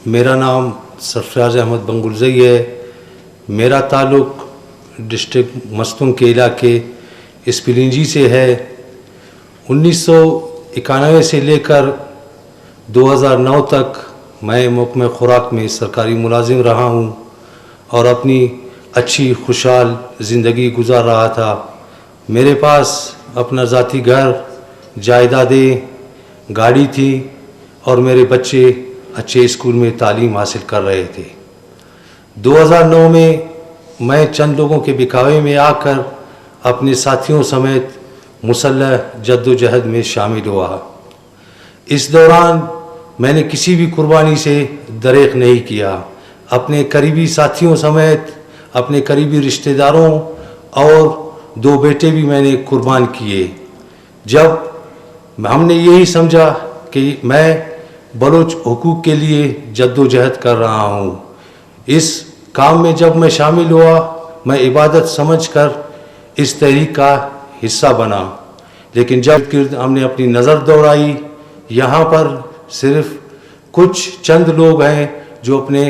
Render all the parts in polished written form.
میرا نام سرفراز احمد بنگلزئی ہے. میرا تعلق ڈسٹرکٹ مستونگ کے علاقے اسپلنجی سے ہے. 1991 سے لے کر 2009 تک میں محکمہ خوراک میں سرکاری ملازم رہا ہوں اور اپنی اچھی خوشحال زندگی گزار رہا تھا. میرے پاس اپنا ذاتی گھر، جائیدادیں، گاڑی تھی اور میرے بچے اچھے اسکول میں تعلیم حاصل کر رہے تھے. 2009 میں چند لوگوں کے بکاوے میں آ کر اپنے ساتھیوں سمیت مسلح جد و جہد میں شامل ہوا. اس دوران میں نے کسی بھی قربانی سے دریغ نہیں کیا. اپنے قریبی ساتھیوں سمیت اپنے قریبی رشتہ داروں اور 2 بیٹے بھی میں نے قربان کیے. جب ہم نے یہی سمجھا کہ میں بلوچ حقوق کے لیے جد و جہد کر رہا ہوں. اس کام میں جب میں شامل ہوا، میں عبادت سمجھ کر اس تحریک کا حصہ بنا. لیکن جب ہم نے اپنی نظر دوڑائی، یہاں پر صرف کچھ چند لوگ ہیں جو اپنے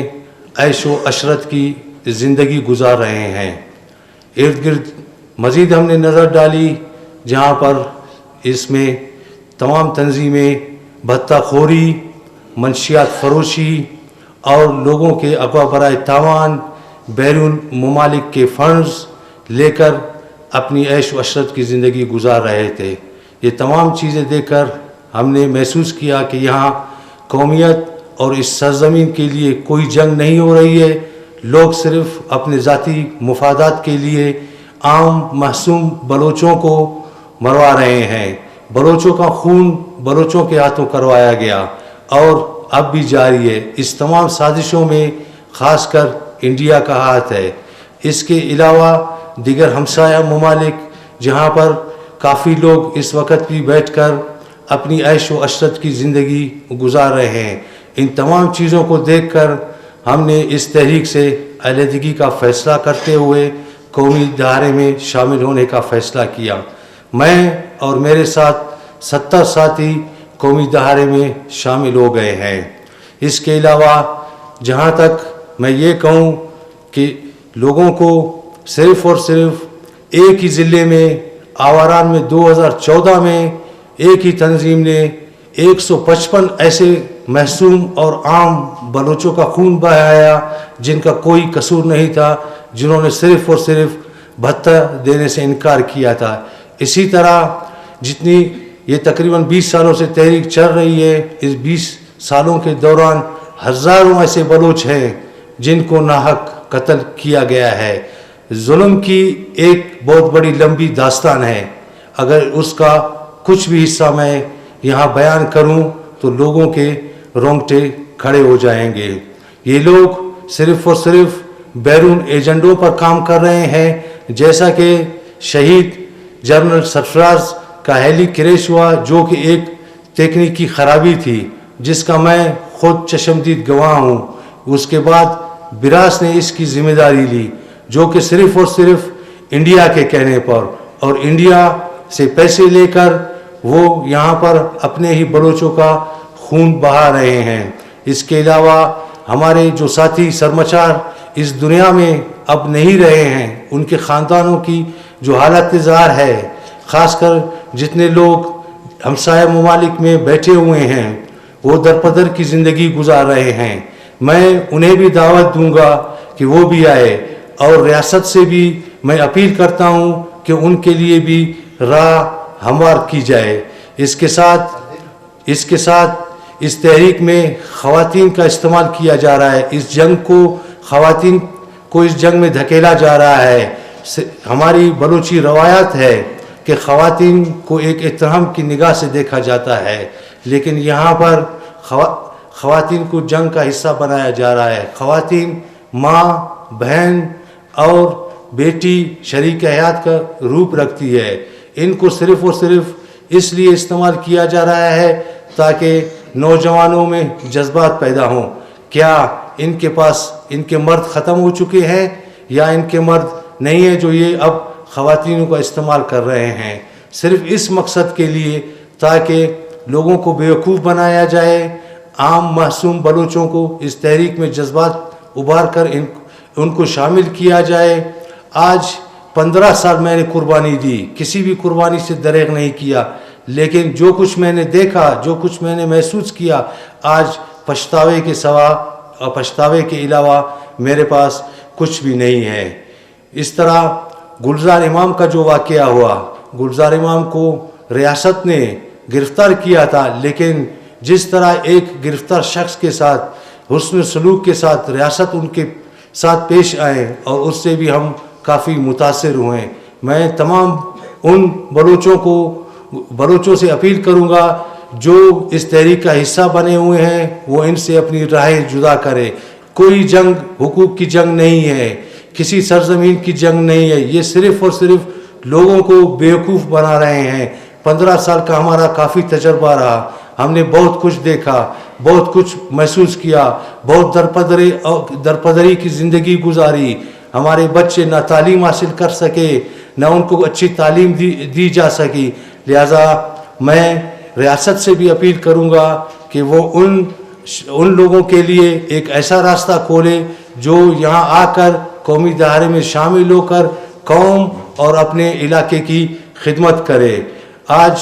عیش و عشرت کی زندگی گزار رہے ہیں. ارد گرد مزید ہم نے نظر ڈالی جہاں پر اس میں تمام تنظیمیں بھتہ خوری، منشیات فروشی اور لوگوں کے اغوا برائے تاوان بیرون ممالک کے فنڈز لے کر اپنی عیش و عشرت کی زندگی گزار رہے تھے. یہ تمام چیزیں دیکھ کر ہم نے محسوس کیا کہ یہاں قومیت اور اس سرزمین کے لیے کوئی جنگ نہیں ہو رہی ہے. لوگ صرف اپنے ذاتی مفادات کے لیے عام معصوم بلوچوں کو مروا رہے ہیں. بلوچوں کا خون بلوچوں کے ہاتھوں کروایا گیا اور اب بھی جاری ہے. اس تمام سازشوں میں خاص کر انڈیا کا ہاتھ ہے. اس کے علاوہ دیگر ہمسایہ ممالک جہاں پر کافی لوگ اس وقت بھی بیٹھ کر اپنی عیش و عشرت کی زندگی گزار رہے ہیں. ان تمام چیزوں کو دیکھ کر ہم نے اس تحریک سے علیحدگی کا فیصلہ کرتے ہوئے قومی دھارے میں شامل ہونے کا فیصلہ کیا. میں اور میرے ساتھ 70 ساتھی قومی دھارے میں شامل ہو گئے ہیں. اس کے علاوہ جہاں تک میں یہ کہوں کہ لوگوں کو صرف اور صرف ایک ہی ضلع میں آواران میں 2014 میں ایک ہی تنظیم نے 155 ایسے معصوم اور عام بلوچوں کا خون بہایا جن کا کوئی قصور نہیں تھا، جنہوں نے صرف اور صرف بھتہ دینے سے انکار کیا تھا. اسی طرح جتنی یہ تقریباً 20 سالوں سے تحریک چل رہی ہے، اس 20 سالوں کے دوران ہزاروں ایسے بلوچ ہیں جن کو ناحق قتل کیا گیا ہے. ظلم کی ایک بہت بڑی لمبی داستان ہے. اگر اس کا کچھ بھی حصہ میں یہاں بیان کروں تو لوگوں کے رونگٹے کھڑے ہو جائیں گے. یہ لوگ صرف اور صرف بیرون ایجنڈوں پر کام کر رہے ہیں. جیسا کہ شہید جنرل سرفراز کا ہیلی کریش ہوا جو کہ ایک تکنیکی خرابی تھی جس کا میں خود چشمدید گواہ ہوں. اس کے بعد براس نے اس کی ذمہ داری لی جو کہ صرف اور صرف انڈیا کے کہنے پر، اور انڈیا سے پیسے لے کر وہ یہاں پر اپنے ہی بلوچوں کا خون بہا رہے ہیں. اس کے علاوہ ہمارے جو ساتھی سرمچار اس دنیا میں اب نہیں رہے ہیں، ان کے خاندانوں کی جو حالت ظاہر ہے، خاص کر جتنے لوگ ہمسایہ ممالک میں بیٹھے ہوئے ہیں وہ درپدر کی زندگی گزار رہے ہیں. میں انہیں بھی دعوت دوں گا کہ وہ بھی آئے، اور ریاست سے بھی میں اپیل کرتا ہوں کہ ان کے لیے بھی راہ ہموار کی جائے. اس کے ساتھ اس تحریک میں خواتین کا استعمال کیا جا رہا ہے. اس جنگ کو خواتین کو اس جنگ میں دھکیلا جا رہا ہے. ہماری بلوچی روایات ہے کہ خواتین کو ایک احترام کی نگاہ سے دیکھا جاتا ہے، لیکن یہاں پر خواتین کو جنگ کا حصہ بنایا جا رہا ہے. خواتین ماں، بہن اور بیٹی شریک حیات کا روپ رکھتی ہے. ان کو صرف اور صرف اس لیے استعمال کیا جا رہا ہے تاکہ نوجوانوں میں جذبات پیدا ہوں. کیا ان کے پاس ان کے مرد ختم ہو چکے ہیں یا ان کے مرد نہیں ہیں جو یہ اب خواتین کا استعمال کر رہے ہیں صرف اس مقصد کے لیے تاکہ لوگوں کو بیوقوف بنایا جائے عام معصوم بلوچوں کو اس تحریک میں جذبات ابھار کر ان کو شامل کیا جائے. آج 15 سال میں نے قربانی دی, کسی بھی قربانی سے دریغ نہیں کیا, لیکن جو کچھ میں نے دیکھا, جو کچھ میں نے محسوس کیا, آج پچھتاوے کے سوا اور پچھتاوے کے علاوہ میرے پاس کچھ بھی نہیں ہے. اس طرح گلزار امام کا جو واقعہ ہوا, گلزار امام کو ریاست نے گرفتار کیا تھا, لیکن جس طرح ایک گرفتار شخص کے ساتھ حسن سلوک کے ساتھ ریاست ان کے ساتھ پیش آئے اور اس سے بھی ہم کافی متاثر ہوئے. میں تمام ان بلوچوں سے اپیل کروں گا جو اس تحریک کا حصہ بنے ہوئے ہیں, وہ ان سے اپنی راہیں جدا کرے. کوئی جنگ حقوق کی جنگ نہیں ہے, کسی سرزمین کی جنگ نہیں ہے, یہ صرف اور صرف لوگوں کو بیوقوف بنا رہے ہیں. 15 سال کا ہمارا کافی تجربہ رہا, ہم نے بہت کچھ دیکھا, بہت کچھ محسوس کیا, بہت درپدری کی زندگی گزاری. ہمارے بچے نہ تعلیم حاصل کر سکے, نہ ان کو اچھی تعلیم دی جا سکی. لہذا میں ریاست سے بھی اپیل کروں گا کہ وہ ان لوگوں کے لیے ایک ایسا راستہ کھولے جو یہاں آ کر قومی دھارے میں شامل ہو کر قوم اور اپنے علاقے کی خدمت کرے. آج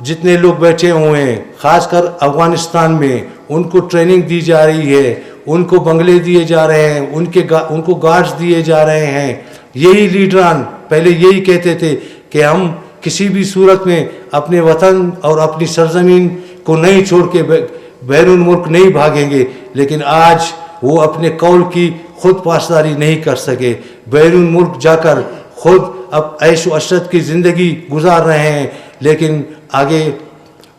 جتنے لوگ بیٹھے ہوئے ہیں, خاص کر افغانستان میں, ان کو ٹریننگ دی جا رہی ہے, ان کو بنگلے دیے جا رہے ہیں, ان کو گارڈز دیے جا رہے ہیں. یہی لیڈران پہلے یہی کہتے تھے کہ ہم کسی بھی صورت میں اپنے وطن اور اپنی سرزمین کو نہیں چھوڑ کے بیرون ملک نہیں بھاگیں گے, لیکن آج وہ اپنے قول کی خود پاسداری نہیں کر سکے. بیرون ملک جا کر خود اب عیش و عشرت کی زندگی گزار رہے ہیں, لیکن آگے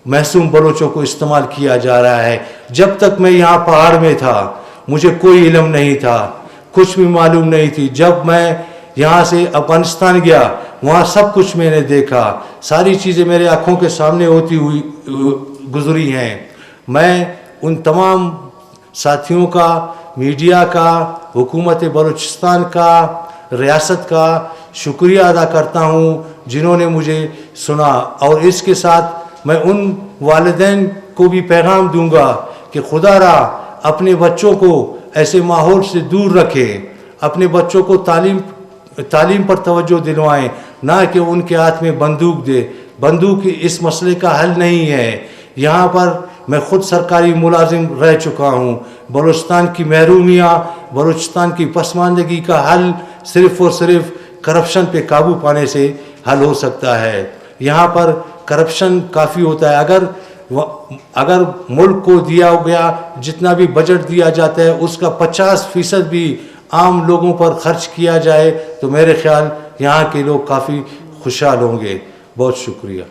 معصوم بلوچوں کو استعمال کیا جا رہا ہے. جب تک میں یہاں پہاڑ میں تھا مجھے کوئی علم نہیں تھا, کچھ بھی معلوم نہیں تھی. جب میں یہاں سے افغانستان گیا وہاں سب کچھ میں نے دیکھا, ساری چیزیں میرے آنکھوں کے سامنے ہوتی ہوئی گزری ہیں. میں ان تمام ساتھیوں کا, میڈیا کا, حکومت بلوچستان کا, ریاست کا شکریہ ادا کرتا ہوں جنہوں نے مجھے سنا. اور اس کے ساتھ میں ان والدین کو بھی پیغام دوں گا کہ خدا را اپنے بچوں کو ایسے ماحول سے دور رکھے, اپنے بچوں کو تعلیم پر توجہ دلوائیں, نہ کہ ان کے ہاتھ میں بندوق دے. بندوق اس مسئلے کا حل نہیں ہے. یہاں پر میں خود سرکاری ملازم رہ چکا ہوں. بلوچستان کی محرومیاں, بلوچستان کی پسماندگی کا حل صرف اور صرف کرپشن پہ قابو پانے سے حل ہو سکتا ہے. یہاں پر کرپشن کافی ہوتا ہے. اگر ملک کو دیا گیا جتنا بھی بجٹ دیا جاتا ہے اس کا 50% بھی عام لوگوں پر خرچ کیا جائے تو میرے خیال یہاں کے لوگ کافی خوشحال ہوں گے. بہت شکریہ.